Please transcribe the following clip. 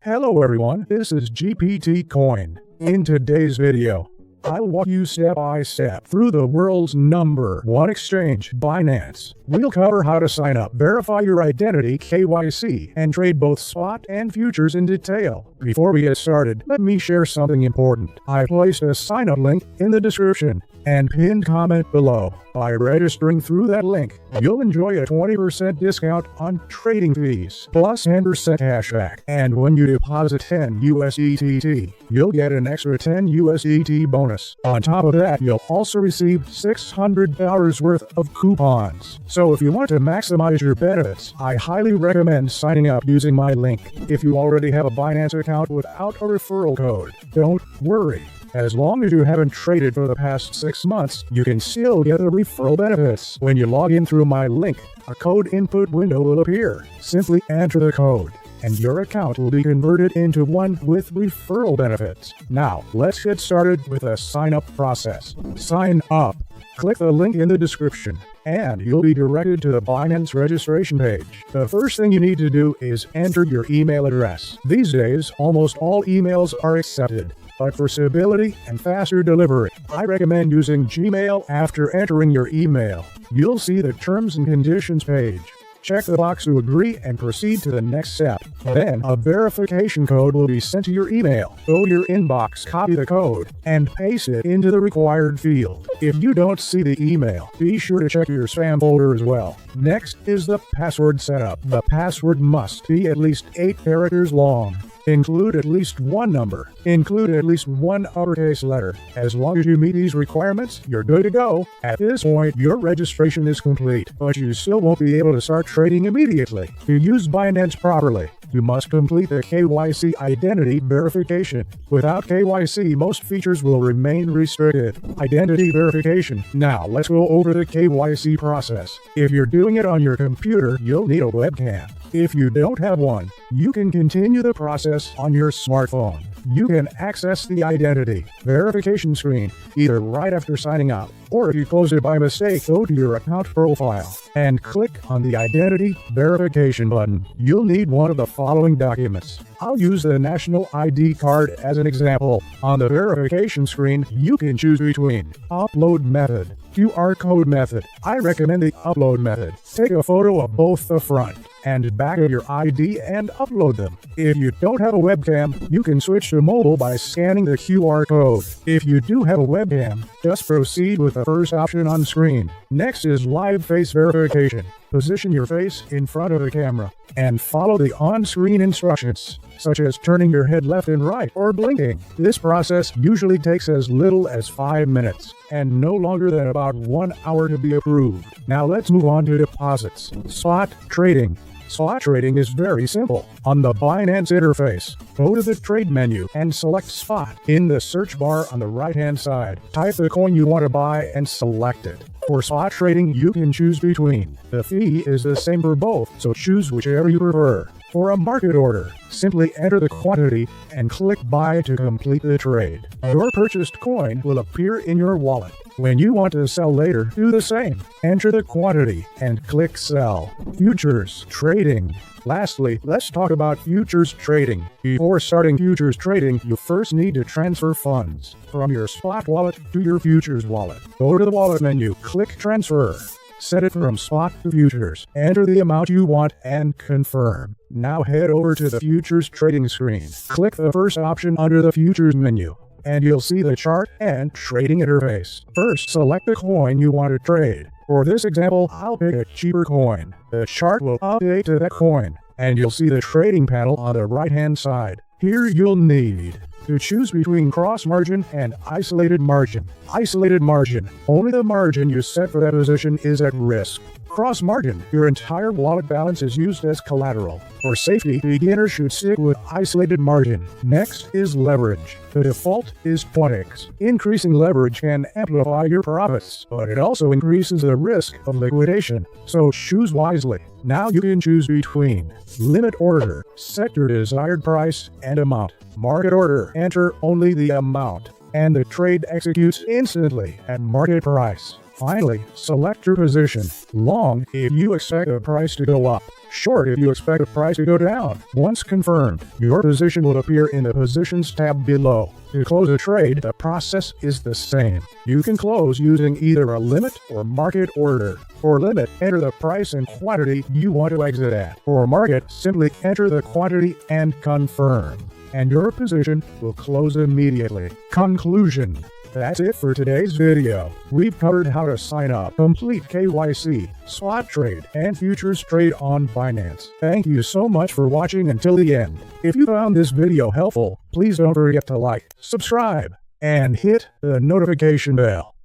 Hello everyone, this is GPT Coin. In today's video, I'll walk you step by step through the world's #1 exchange, Binance. We'll cover how to sign up, verify your identity (KYC), and trade both spot and futures in detail. Before we get started, let me share something important. I placed a sign-up link in the description and pinned comment below. By registering through that link, you'll enjoy a 20% discount on trading fees, plus 10% cashback. And when you deposit 10 USDT, you'll get an extra 10 USDT bonus. On top of that, you'll also receive $600 worth of coupons. So if you want to maximize your benefits, I highly recommend signing up using my link. If you already have a Binance account without a referral code, don't worry. As long as you haven't traded for the past 6 months, you can still get the referral benefits. When you log in through my link, a code input window will appear. Simply enter the code, and your account will be converted into one with referral benefits. Now, let's get started with the sign-up process. Sign up. Click the link in the description, and you'll be directed to the Binance registration page. The first thing you need to do is enter your email address. These days, almost all emails are accepted. But for stability and faster delivery, I recommend using Gmail. After entering your email, you'll see the Terms and Conditions page. Check the box to agree and proceed to the next step. Then, a verification code will be sent to your email. Go to your inbox, copy the code, and paste it into the required field. If you don't see the email, be sure to check your spam folder as well. Next is the password setup. The password must be at least 8 characters long. Include at least one number. Include at least one uppercase letter. As long as you meet these requirements, you're good to go. At this point, your registration is complete, but you still won't be able to start trading immediately. To use Binance properly, you must complete the KYC identity verification. Without KYC, most features will remain restricted. Identity verification. Now, let's go over the KYC process. If you're doing it on your computer, you'll need a webcam. If you don't have one, you can continue the process on your smartphone. You can access the identity verification screen either right after signing up, or if you close it by mistake, go to your account profile and click on the identity verification button. You'll need one of the following documents. I'll use the national ID card as an example. On the verification screen, you can choose between upload method, QR code method. I recommend the upload method. Take a photo of both the front and back of your ID and upload them. If you don't have a webcam, you can switch to mobile by scanning the QR code. If you do have a webcam, just proceed with the first option on screen. Next is live face verification. Position your face in front of the camera and follow the on-screen instructions, such as turning your head left and right or blinking. This process usually takes as little as 5 minutes and no longer than about 1 hour to be approved. Now let's move on to deposits. Spot trading. Spot trading is very simple. On the Binance interface, go to the Trade menu and select Spot. In the search bar on the right-hand side, type the coin you want to buy and select it. For spot trading, you can choose between. The fee is the same for both, so choose whichever you prefer. For a market order, simply enter the quantity and click Buy to complete the trade. Your purchased coin will appear in your wallet. When you want to sell later, do the same. Enter the quantity and click Sell. Futures trading. Lastly, let's talk about futures trading. Before starting futures trading, you first need to transfer funds from your spot wallet to your futures wallet. Go to the wallet menu, click Transfer. Set it from spot to futures. Enter the amount you want and confirm. Now head over to the futures trading screen. Click the first option under the futures menu, and you'll see the chart and trading interface. First, select the coin you want to trade. For this example, I'll pick a cheaper coin. The chart will update to that coin, and you'll see the trading panel on the right-hand side. Here you'll need to choose between cross margin and isolated margin. Isolated margin. Only the margin you set for that position is at risk. Cross margin. Your entire wallet balance is used as collateral. For safety, beginners should stick with isolated margin. Next is leverage. The default is 20x. Increasing leverage can amplify your profits, but it also increases the risk of liquidation. So choose wisely. Now you can choose between limit order, set your desired price and amount. Market order, enter only the amount, and the trade executes instantly at market price. Finally, select your position. Long if you expect the price to go up. Short if you expect the price to go down. Once confirmed, your position will appear in the Positions tab below. To close a trade, the process is the same. You can close using either a limit or market order. For limit, enter the price and quantity you want to exit at. For market, simply enter the quantity and confirm. And your position will close immediately. Conclusion. That's it for today's video. We've covered how to sign up, complete KYC, swap trade, and futures trade on Binance. Thank you so much for watching until the end. If you found this video helpful, please don't forget to like, subscribe, and hit the notification bell.